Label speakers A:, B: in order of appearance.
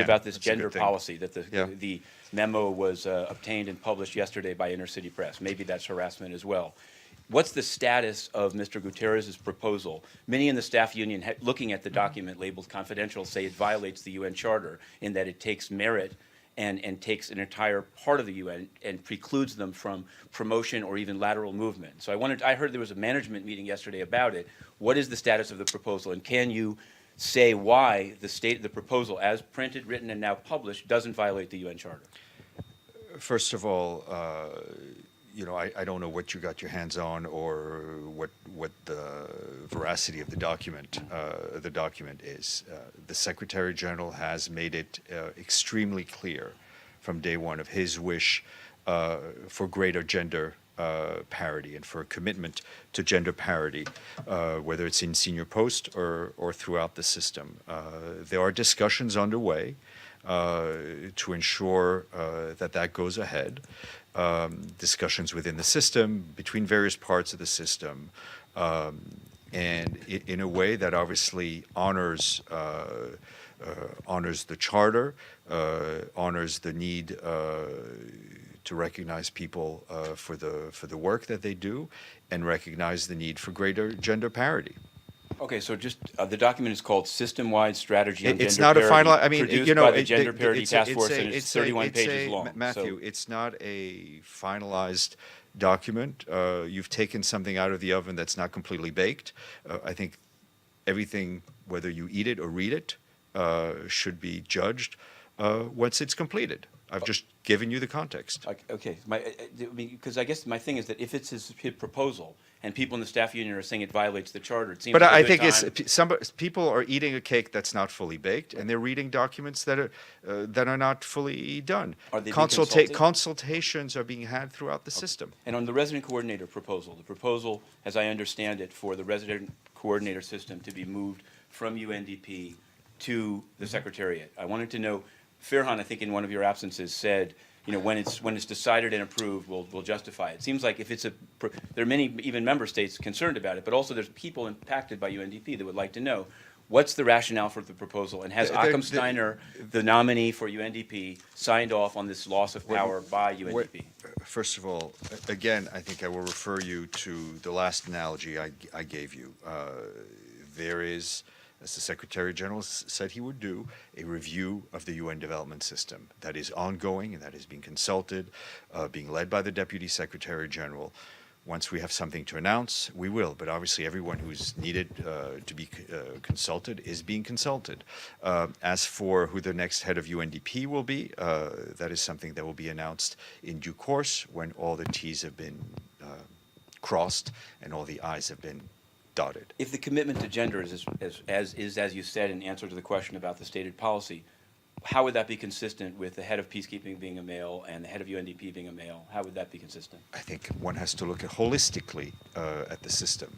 A: about this
B: That's a
A: gender
B: good thing.
A: policy, that
B: Yeah.
A: the memo was obtained and published yesterday by Inner City Press. Maybe that's harassment as well. What's the status of Mr. Guterres' proposal? Many in the staff union, looking at the document labeled confidential, say it violates the UN Charter in that it takes merit and takes an entire part of the UN and precludes them from promotion or even lateral movement. So I heard there was a management meeting yesterday about it. What is the status of the proposal, and can you say why the proposal, as printed, written, and now published, doesn't violate the UN Charter?
B: First of all, I don't know what you got your hands on or what the veracity of the document is. The Secretary General has made it extremely clear from day one of his wish for greater gender parity and for a commitment to gender parity, whether it's in senior post or throughout the system. There are discussions underway to ensure that goes ahead. Discussions within the system, between various parts of the system, and in a way that obviously honors the charter, honors the need to recognize people for the work that they do, and recognize the need for greater gender parity.
A: Okay, so just the document is called System-Wide Strategy on
B: It's
A: Gender
B: not
A: Parity,
B: a final. I mean,
A: produced by the Gender Parity Task Force, and it's 31 pages long.
B: Matthew, it's not a finalized document. You've taken something out of the oven that's not completely baked. I think everything, whether you eat it or read it, should be judged once it's completed. I've just given you the context.
A: Okay, because I guess my thing is that if it's his proposal and people in the staff union are saying it violates the charter, it seems
B: But
A: like a
B: I
A: good
B: think
A: time.
B: people are eating a cake that's not fully baked, and they're reading documents that are not fully done.
A: Are they being consulted?
B: Consultations are being had throughout the system.
A: And on the resident coordinator proposal, the proposal, as I understand it, for the resident coordinator system to be moved from UNDP to the Secretariat, I wanted to know, Firhan, I think in one of your absences said, when it's decided and approved, we'll justify it. It seems like if it's there are many even member states concerned about it, but also there's people impacted by UNDP that would like to know what's the rationale for the proposal, and has Occam Steiner, the nominee for UNDP, signed off on this loss of power by UNDP?
B: First of all, again, I think I will refer you to the last analogy I gave you. There is, as the Secretary General said he would do, a review of the UN development system that is ongoing and that is being consulted, being led by the Deputy Secretary General. Once we have something to announce, we will. But obviously everyone who's needed to be consulted is being consulted. As for who the next head of UNDP will be, that is something that will be announced in due course when all the T's have been crossed and all the I's have been dotted.
A: If the commitment to gender is as you said in answer to the question about the stated policy, how would that be consistent with the head of peacekeeping being a male and the head of UNDP being a male? How would that be consistent?
B: I think one has to look at holistically at the system.